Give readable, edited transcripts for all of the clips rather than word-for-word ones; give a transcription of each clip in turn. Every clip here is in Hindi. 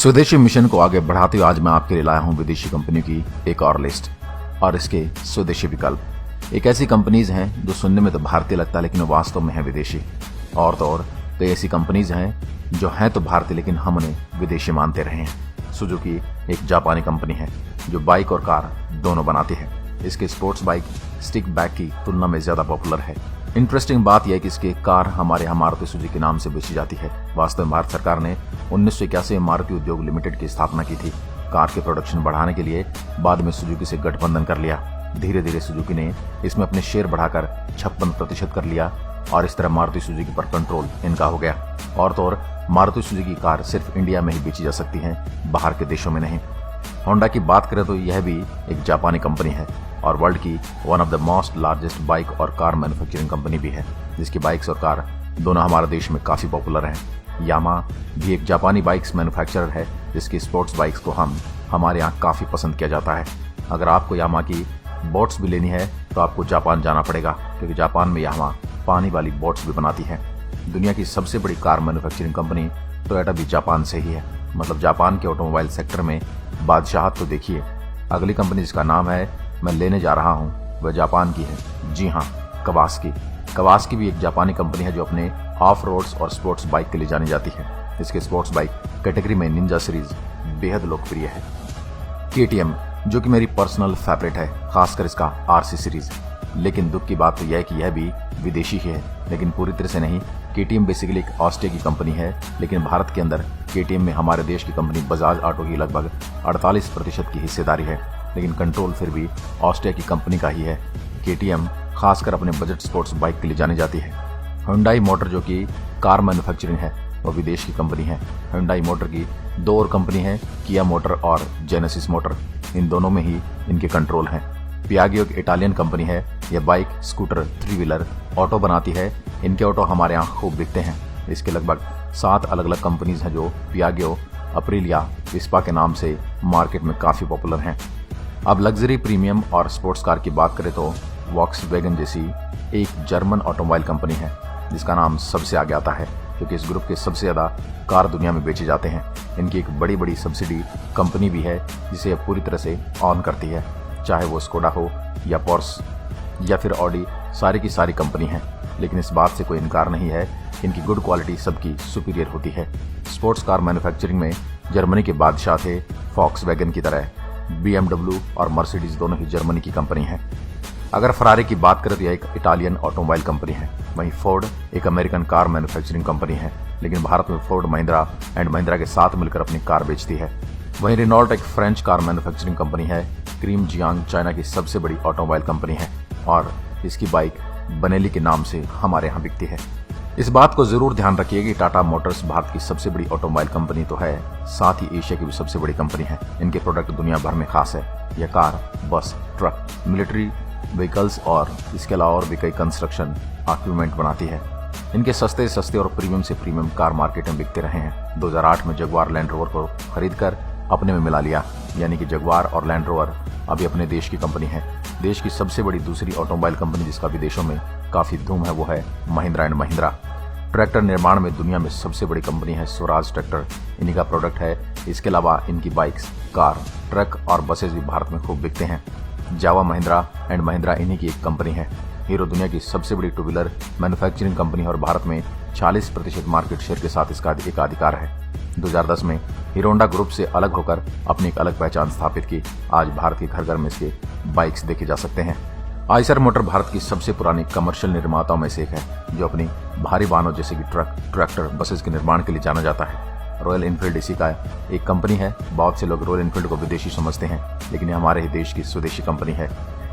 स्वदेशी मिशन को आगे बढ़ाते हुए आज मैं आपके लिए लाया हूं विदेशी कंपनियों की एक और लिस्ट और इसके स्वदेशी विकल्प। एक ऐसी कंपनीज हैं जो सुनने में तो भारतीय लगता है लेकिन वास्तव में है विदेशी। और तो और कई ऐसी कंपनीज हैं जो हैं तो भारतीय लेकिन हम उन्हें विदेशी मानते रहे हैं। सुजुकी एक जापानी कंपनी है जो बाइक और कार दोनों बनाती है। इसके स्पोर्ट्स बाइक स्टिक बैक की तुलना में ज्यादा पॉपुलर है। इंटरेस्टिंग बात यह है कि इसकी कार हमारे यहाँ मारुति सुजुकी के नाम से बेची जाती है। वास्तव में भारत सरकार ने 1981 में मारुति उद्योग लिमिटेड की स्थापना की थी कार के प्रोडक्शन बढ़ाने के लिए। बाद में सुजुकी से गठबंधन कर लिया। धीरे धीरे सुजुकी ने इसमें अपने शेयर बढ़ाकर 56% कर लिया और इस तरह मारुति सुजुकी पर कंट्रोल इनका हो गया। और तो और मारुति सुजुकी कार सिर्फ इंडिया में ही बेची जा सकती है, बाहर के देशों में नहीं। होंडा की बात करें तो यह भी एक जापानी कंपनी है और वर्ल्ड की one of the most largest bike और कार मैन्युफैक्चरिंग कंपनी भी है, जिसकी बाइक्स और कार दोनों हमारे देश में काफी पॉपुलर हैं। यामा भी एक जापानी बाइक्स मैन्युफैक्चरर है जिसकी स्पोर्ट्स बाइक्स को हमारे यहाँ काफी पसंद किया जाता है। अगर आपको यामा की बोट्स भी लेनी है तो आपको जापान जाना पड़ेगा, क्योंकि जापान में यामा पानी वाली बोट्स भी बनाती है। दुनिया की सबसे बड़ी कार मैन्युफैक्चरिंग कंपनी टोयोटा भी जापान से ही है। मतलब जापान के ऑटोमोबाइल सेक्टर में बादशाहत तो देखिए। अगली कंपनी जिसका नाम है मैं लेने जा रहा हूं वह जापान की है। जी हाँ, कवासाकी भी एक जापानी कंपनी है जो अपने ऑफ रोड्स और स्पोर्ट्स बाइक के लिए जानी जाती है। इसके स्पोर्ट्स बाइक कैटेगरी में निंजा सीरीज बेहद लोकप्रिय है। केटीएम जो कि मेरी पर्सनल फेवरेट है, खासकर इसका आरसी सीरीज। लेकिन दुख की बात तो यह है कि यह भी विदेशी ही है, लेकिन पूरी तरह से नहीं। केटीएम बेसिकली एक ऑस्ट्रिया की कंपनी है, लेकिन भारत के अंदर केटीएम में हमारे देश की कंपनी बजाज ऑटो की लगभग 48% की हिस्सेदारी है, लेकिन कंट्रोल फिर भी ऑस्ट्रिया की कंपनी का ही है। केटीएम खासकर अपने बजट स्पोर्ट्स बाइक के लिए जानी जाती है। हुंडई मोटर जो कि कार मैन्युफैक्चरिंग है वो विदेश की कंपनी है। हुंडई मोटर की दो और कंपनी है, किया मोटर और जेनेसिस मोटर। इन दोनों में ही इनके कंट्रोल हैं। पियागियो एक इटालियन कंपनी है। यह बाइक, स्कूटर, 3 व्हीलर ऑटो बनाती है। इनके ऑटो हमारे यहाँ खूब बिकते हैं। इसके लगभग 7 अलग अलग कंपनीज हैं जो पियागियो, अप्रिलिया, विस्पा के नाम से मार्केट में काफी पॉपुलर हैं। अब लग्जरी, प्रीमियम और स्पोर्ट्स कार की बात करें तो वॉक्सवैगन जैसी एक जर्मन ऑटोमोबाइल कंपनी है जिसका नाम सबसे आगे आता है, क्योंकि इस ग्रुप के सबसे ज्यादा कार दुनिया में बेचे जाते हैं। इनकी एक बड़ी बड़ी सब्सिडी कंपनी भी है जिसे यह पूरी तरह से ऑन करती है, चाहे वो स्कोडा हो या पोर्स या फिर ऑडी, सारी की सारी कंपनी है। लेकिन इस बात से कोई इनकार नहीं है इनकी गुड क्वालिटी सबकी सुपीरियर होती है। स्पोर्ट्स कार मैन्युफैक्चरिंग में जर्मनी के बादशाह थे। वॉक्सवैगन की तरह BMW और मर्सिडीज दोनों ही जर्मनी की कंपनी है। अगर फरारी की बात करें तो यह एक इटालियन ऑटोमोबाइल कंपनी है। वहीं फोर्ड एक अमेरिकन कार मैन्युफैक्चरिंग कंपनी है, लेकिन भारत में फोर्ड महिंद्रा एंड महिंद्रा के साथ मिलकर अपनी कार बेचती है। वहीं रेनॉल्ट एक फ्रेंच कार मैन्युफैक्चरिंग कंपनी है। क्रीम जियांग चाइना की सबसे बड़ी ऑटोमोबाइल कंपनी है और इसकी बाइक बनेली के नाम से हमारे यहाँ बिकती है। इस बात को जरूर ध्यान रखिए कि टाटा मोटर्स भारत की सबसे बड़ी ऑटोमोबाइल कंपनी तो है, साथ ही एशिया की भी सबसे बड़ी कंपनी है। इनके प्रोडक्ट दुनिया भर में खास है। यह कार, बस, ट्रक, मिलिट्री व्हीकल्स और इसके अलावा और भी कई कंस्ट्रक्शन इक्विपमेंट बनाती है। इनके सस्ते और प्रीमियम से प्रीमियम कार मार्केट में बिकते रहे हैं। 2008 में जगुआर लैंड रोवर को खरीदकर अपने में मिला लिया, यानी कि जगुआर और लैंड रोवर अभी अपने देश की कंपनी है। देश की सबसे बड़ी दूसरी ऑटोमोबाइल कंपनी जिसका विदेशों में काफी धूम है वो है महिंद्रा एंड महिंद्रा। ट्रैक्टर निर्माण में दुनिया में सबसे बड़ी कंपनी है स्वराज ट्रैक्टर, इन्हीं का प्रोडक्ट है। इसके अलावा इनकी बाइक्स, कार, ट्रक और बसेस भी भारत में खूब बिकते हैं। जावा महिंद्रा एंड महिंद्रा इन्हीं की एक कंपनी है। हीरो दुनिया की सबसे बड़ी 2 व्हीलर मैन्युफैक्चरिंग कंपनी है और भारत में 40% मार्केट शेयर के साथ इसका एकाधिकार है। 2010 में हीरो होंडा ग्रुप से अलग होकर अपनी एक अलग पहचान स्थापित की। आज भारत के घर घर में इसके बाइक्स देखे जा सकते हैं। आइसर मोटर भारत की सबसे पुरानी कमर्शियल निर्माताओं में से एक है जो अपनी भारी वाहनों जैसे कि ट्रक, ट्रैक्टर, बसेस के निर्माण के लिए जाना जाता है। रॉयल एनफील्ड इसी का एक कंपनी है। बहुत से लोग रॉयल एनफील्ड को विदेशी समझते हैं, लेकिन ये हमारे ही देश की स्वदेशी कंपनी है।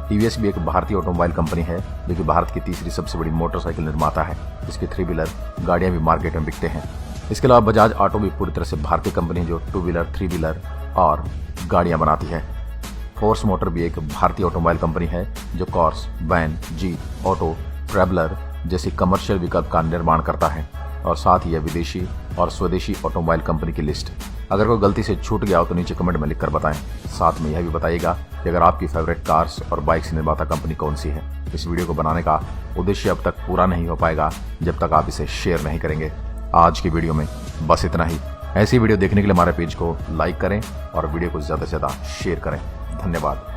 टीवीएस भी एक भारतीय ऑटोमोबाइल कंपनी है जो कि भारत की तीसरी सबसे बड़ी मोटरसाइकिल निर्माता है। इसके 3 व्हीलर गाड़ियां भी मार्केट में बिकते हैं। इसके अलावा बजाज ऑटो भी पूरी तरह से भारतीय कंपनी है जो 2 व्हीलर, 3 व्हीलर और गाड़ियां बनाती है। फोर्स मोटर भी एक भारतीय ऑटोमोबाइल कंपनी है जो cars, van, jeep, auto, traveller जैसी कमर्शियल विकल्प का निर्माण करता है। और साथ ही यह विदेशी और स्वदेशी ऑटोमोबाइल कंपनी की लिस्ट। अगर कोई गलती से छूट गया हो तो नीचे कमेंट में लिखकर बताएं। साथ में यह भी बताइएगा कि अगर आपकी फेवरेट कार्स और बाइक्स निर्माता कंपनी कौन सी है। इस वीडियो को बनाने का उद्देश्य अब तक पूरा नहीं हो पाएगा जब तक आप इसे शेयर नहीं करेंगे। आज की वीडियो में बस इतना ही। ऐसी वीडियो देखने के लिए हमारे पेज को लाइक करें और वीडियो को ज़्यादा से ज़्यादा शेयर करें। धन्यवाद।